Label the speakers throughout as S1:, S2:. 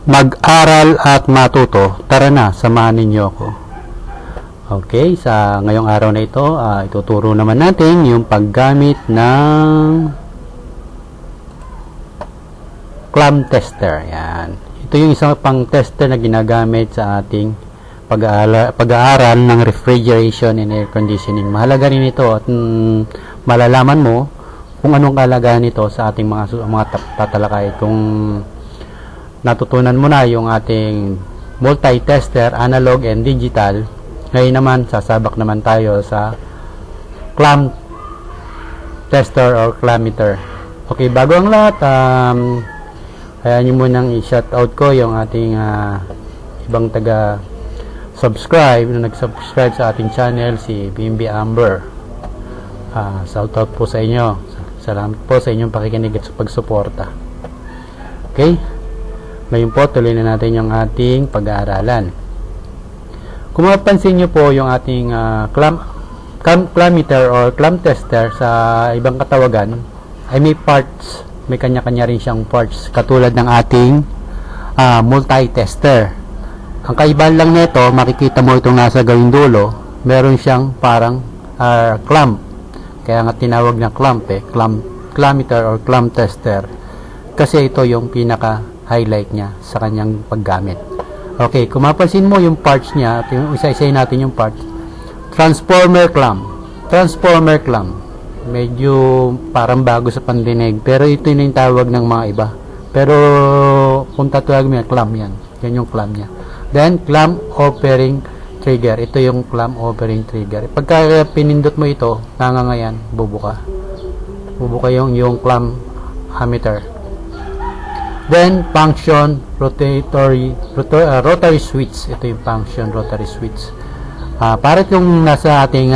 S1: mag-aral at matuto. Tara na, samahan ninyo ako. Okay, sa ngayong araw na ito, ituturo naman natin yung paggamit ng clamp tester. Yan. Ito yung isang pang tester na ginagamit sa ating pag-aaral ng refrigeration and air conditioning. Mahalaga rin ito at malalaman mo kung anong kalagayan nito sa ating mga tatalakay. Kung natutunan mo na yung ating multi-tester, analog and digital, ngayon naman sasabak naman tayo sa clamp tester or clammeter. Okay, bago ang lahat, kaya nyo munang i-shoutout ko yung ating ibang taga-subscribe na nag-subscribe sa ating channel, si Bimbi Amber. Shoutout po sa inyo. Salamat po sa inyong pakikinig at pagsuporta. Okay? Ngayon po, tuloy na natin yung ating pag-aaralan. Kung mapansin nyo po yung ating clammeter or clamp tester sa ibang katawagan, ay may parts. May kanya-kanya rin siyang parts katulad ng ating multi-tester. Ang kaibahan lang nito, makikita mo itong nasa gawing dulo, meron siyang parang clamp. Kaya nga tinawag na clamp clammeter or clamp tester. Kasi ito yung pinaka-highlight niya sa kanyang paggamit. Okay, kung mapansin mo yung parts niya, isa-isayin natin yung parts. Transformer clamp. Medyo parang bago sa pandinig, pero ito yung tawag ng mga iba. Pero kung tatawag mo yan, clamp yan. Yan yung clamp niya. Then, clamp operating trigger. Ito yung clamp operating trigger. Pagka pinindot mo ito, nangangayan, bubuka. Bubuka yung clamp ammeter. Then, function rotary switch. Ito yung function rotary switch. Para yung nasa ating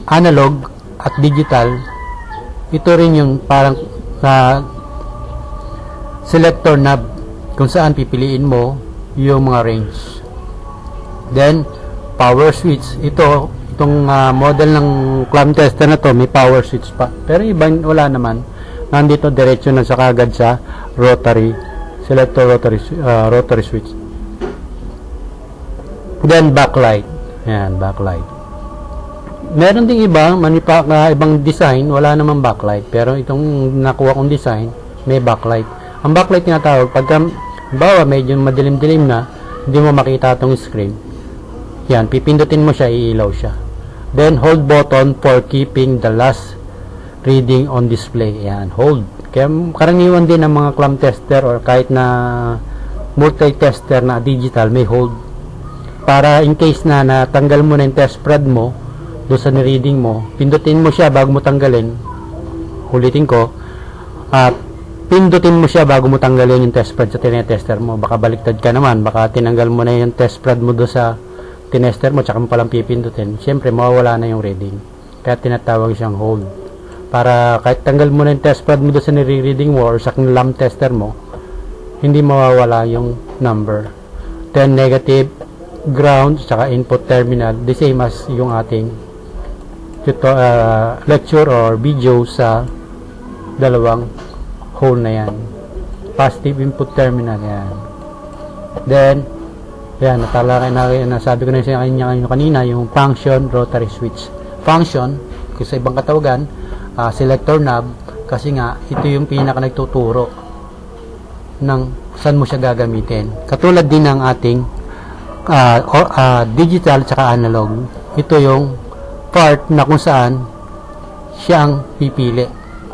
S1: analog at digital, ito rin yung parang selector knob kung saan pipiliin mo yung mga range. Then, power switch. Itong model ng clamp tester na to, may power switch pa. Pero ibang wala naman. Nandito diretso na sa kagad sa selector rotary switch. Then, backlight. Ayan, backlight. Meron ding ibang design, wala namang backlight. Pero itong nakuha kong design, may backlight. Ang backlight tinatawag, pagka medyo madilim-dilim na, hindi mo makita itong screen. Yan, pipindutin mo siya, iilaw siya. Then, hold button for keeping the last reading on display. Yan, hold. Kaya karaniwan din ng mga clamp tester or kahit na multi-tester na digital, may hold. Para in case na natanggal mo na yung test spread mo, doon sa reading mo, pindutin mo siya bago mo tanggalin. Ulitin ko, pindutin mo siya bago mo tanggalin yung test spread sa tinetester mo. Baka baliktad ka naman, baka tinanggal mo na yung test spread mo doon sa tinester mo, tsaka mo palang pipindutin. Siyempre, mawawala na yung reading. Kaya tinatawag siyang hold. Para kahit tanggal mo na yung test spread mo doon sa nire-reading mo or sa clamp tester mo, hindi mawawala yung number. Then, negative, ground, tsaka input terminal, the same as yung ating lecture or video sa dalawang hole na yan. Positive input terminal yan. Then, yan, nasabi ko na sa kanya kanina, yung function rotary switch. Function, kung sa ibang katawagan, selector knob, kasi nga, ito yung pinaka nagtuturo ng saan mo siya gagamitin. Katulad din ng ating digital tsaka analog. Ito yung part na kung saan siya ang pipili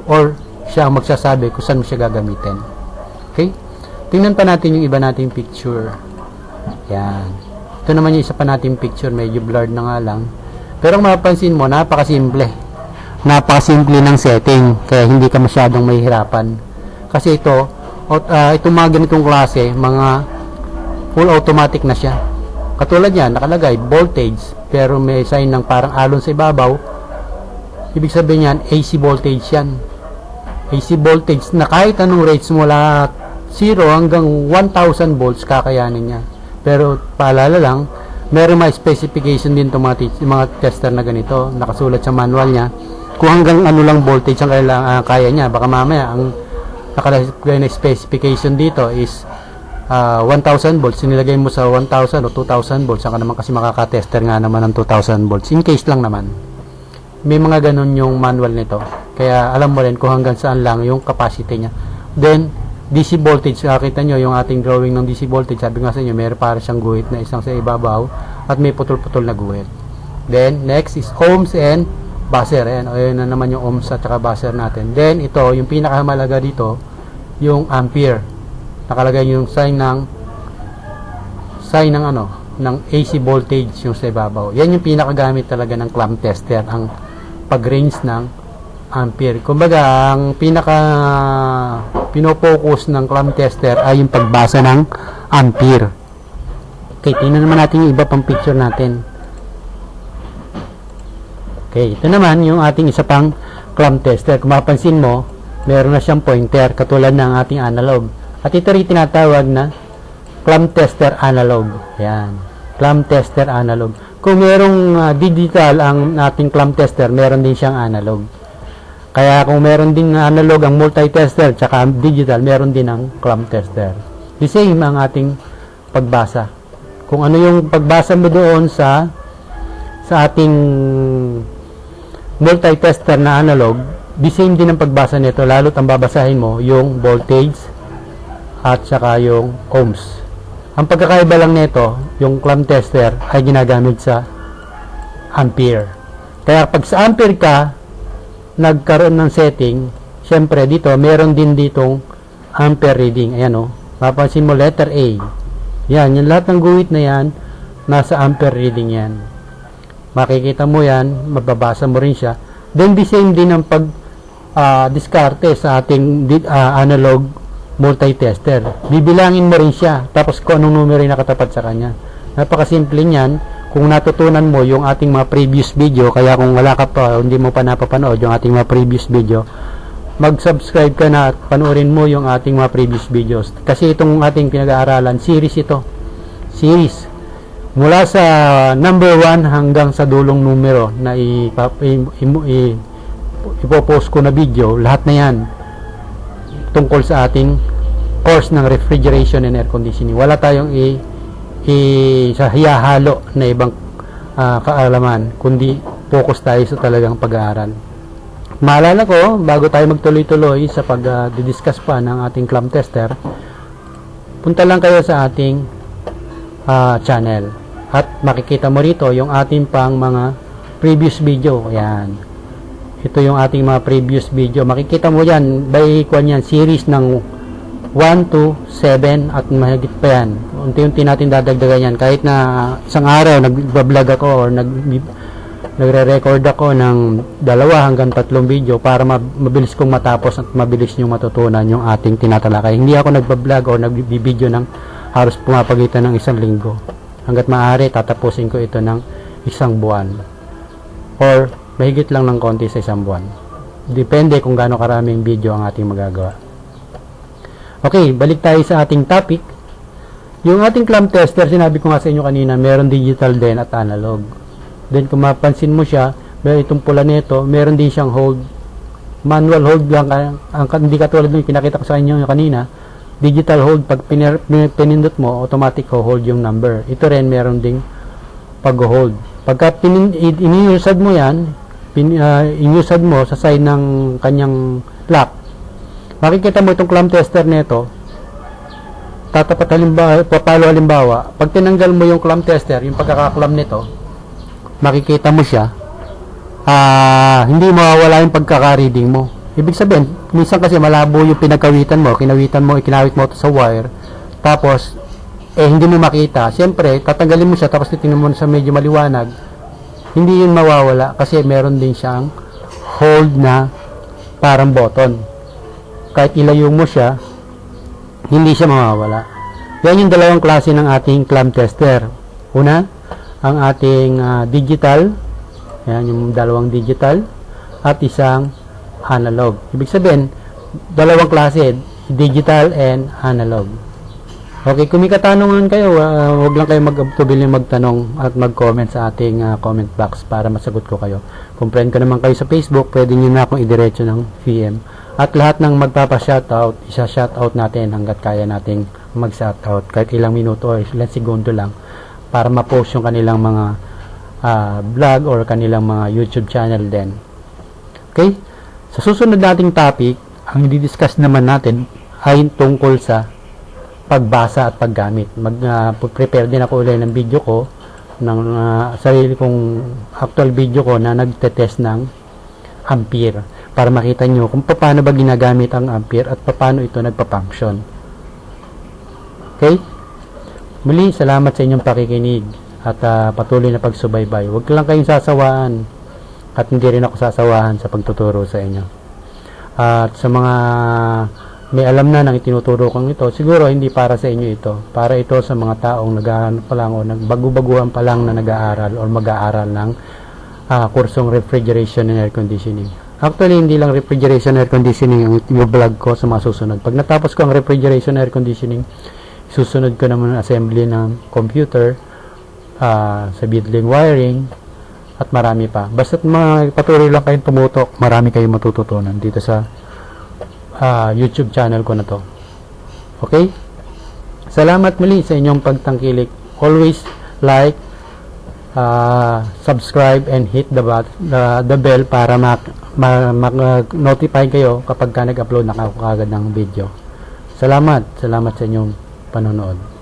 S1: or siya ang magsasabi kung saan mo siya gagamitin. Okay? Tingnan pa natin yung iba nating picture. Yan. Ito naman yung isa pa nating picture. Medyo blurred na nga lang. Pero kung mapapansin mo, napakasimple. Napakasimple ng setting. Kaya hindi ka masyadong mahihirapan. Kasi itong mga ganitong klase, mga full automatic na siya. Katulad yan, nakalagay voltage, pero may sign ng parang alon sa ibabaw. Ibig sabihin yan, AC voltage yan. AC voltage na kahit anong rates mula 0 hanggang 1000 volts kakayanin niya. Pero paalala lang, meron mga specification din itong mga tester na ganito. Nakasulat sa manual niya kung hanggang ano lang voltage ang kaya niya. Baka mamaya ang nakalagay na specification dito is 1,000 volts, nilagay mo sa 1,000 o 2,000 volts, saka naman kasi makaka-tester nga naman ng 2,000 volts. In case lang naman. May mga ganun yung manual nito. Kaya alam mo rin kung hanggang saan lang yung capacity niya. Then, DC voltage, nakita nyo yung ating drawing ng DC voltage, sabi nga sa inyo, mayroon para siyang guhit na isang sa ibabaw at may putol-putol na guhit. Then, next is ohms and buzzer. Ayan, na naman yung ohms at saka buzzer natin. Then, ito, yung pinakamalaga dito, yung ampere. Nakalagay yung sign ng ng AC voltage yung sa ibabaw. Yan yung pinakagamit talaga ng clamp tester, ang pag-range ng ampere. Kumbaga, ang pinopokus ng clamp tester ay yung pagbasa ng ampere. Okay, tingnan naman natin yung iba pang picture natin. Okay, ito naman yung ating isa pang clamp tester. Kung mapansin mo, meron na siyang pointer katulad ng ating analog. At ito rin tinatawag na clamp tester analog. Yan. Clamp tester analog. Kung merong digital ang ating clamp tester, meron din siyang analog. Kaya kung meron din analog ang multi-tester tsaka digital, meron din ang clamp tester. The same ang ating pagbasa. Kung ano yung pagbasa mo doon sa ating multi-tester na analog, the same din ang pagbasa nito, lalo't ang babasahin mo yung voltage at saka yung ohms. Ang pagkakaiba lang nito, yung clamp tester ay ginagamit sa ampere. Kaya pag sa ampere ka nagkaroon ng setting, syempre dito meron din ditong ampere reading. Ayan o, mapansin mo letter A. Yan, yung lahat ng guhit na yan nasa ampere reading yan. Makikita mo yan, mababasa mo rin siya. Then the same din ang pag diskarte sa ating analog multi-tester. Bibilangin mo rin siya, tapos kung anong numero yung nakatapat sa kanya. Napakasimple niyan. Kung natutunan mo yung ating mga previous video, kaya kung wala ka pa, hindi mo pa napapanood yung ating mga previous video, mag-subscribe ka na at panoorin mo yung ating mga previous videos. Kasi itong ating pinag-aaralan, series ito. Series. Mula sa number 1 hanggang sa dulong numero na ipopost ko na video, lahat na yan tungkol sa ating course ng refrigeration and air conditioning. Wala tayong halo na ibang kaalaman, kundi focus tayo sa talagang pag-aaral. Maalala ko, bago tayo magtuloy-tuloy sa pag-discuss pa ng ating clamp tester, punta lang kayo sa ating channel at makikita mo rito yung ating pang mga previous video. Ayan. Ito yung ating mga previous video. Makikita mo yan, by yan, series ng 1 to 7 at mahigit pa yan. Unti-unti natin dadagdagan yan. Kahit na isang araw, nag-vlog ako or nagre-record ako ng 2 hanggang 3 video para mabilis kong matapos at mabilis nyo matutunan yung ating tinatalakay. Hindi ako nag-vlog or nag-video ng halos pumapagitan ng 1 linggo. Hanggat maaari, tatapusin ko ito ng 1 buwan. Or mahigit lang ng konti sa 1 buwan. Depende kung gaano karaming video ang ating magagawa. Okay, balik tayo sa ating topic. Yung ating clamp tester, sinabi ko nga sa inyo kanina, meron digital din at analog. Then kung mapansin mo siya, meron itong pula nito, meron din siyang hold. Manual hold lang, hindi katulad nung pinakita ko sa inyo kanina. Digital hold, pag pinindot mo, automatic hold yung number. Ito rin meron ding pag-hold. Pagka iniusad mo yan, inyusad mo sa side ng kanyang lock, makikita mo itong clamp tester nito, tatapat halimbawa, pag tinanggal mo yung clamp tester, yung pagkakaklam nito, makikita mo siya, hindi mawawala yung pagkaka-reading mo. Ibig sabihin, minsan kasi malabo yung kinawit mo ito sa wire, tapos hindi mo makita. Siyempre, tatanggalin mo siya, tapos titingnan mo sa medyo maliwanag, hindi yun mawawala kasi meron din siyang hold na parang button. Kahit ilayo mo siya, hindi siya mawawala. Yan yung dalawang klase ng ating clamp tester. Una, ang ating digital. Yan yung dalawang digital at isang analog. Ibig sabihin, dalawang klase, digital and analog. Okay, kung may katanungan kayo, huwag lang kayo magtubil magtanong at mag-comment sa ating comment box para masagot ko kayo. Kung friend ko naman kayo sa Facebook, pwede nyo na akong idiretso ng PM. At lahat ng magpapa-shoutout, isa-shoutout natin hanggat kaya nating mag-shoutout kahit ilang minuto or ilang segundo lang para ma-post yung kanilang mga vlog or kanilang mga YouTube channel din. Okay? Sa susunod nating topic, ang i-discuss naman natin ay tungkol sa pagbasa at paggamit. Mag-prepare din ako ulit ng video ko, ng sarili kong actual video ko na nagte-test ng ampere para makita nyo kung paano ba ginagamit ang ampere at paano ito nagpa-function. Okay? Muli, salamat sa inyong pakikinig at patuloy na pagsubaybay. Huwag lang kayong sasawaan at hindi rin ako sasawahan sa pagtuturo sa inyo. At sa mga may alam na ng itinuturo kong ito, siguro hindi para sa inyo ito. Para ito sa mga taong nag-aaral pa lang o nagbago-baguhan pa lang na nag-aaral o mag-aaral ng kursong refrigeration and air conditioning. Actually, hindi lang refrigeration and air conditioning ang i-vlog ko sa mga susunod. Pag natapos ko ang refrigeration and air conditioning, susunod ko naman assembly ng computer, sa building wiring, at marami pa. Basta't mga patuloy lang kayong tumutok, marami kayong matututunan dito sa YouTube channel ko na to. Okay? Salamat muli sa inyong pagtangkilik. Always like, subscribe, and hit the bell para mag-notify kayo kapag nag-upload na ako kagad ng video. Salamat sa inyong panonood.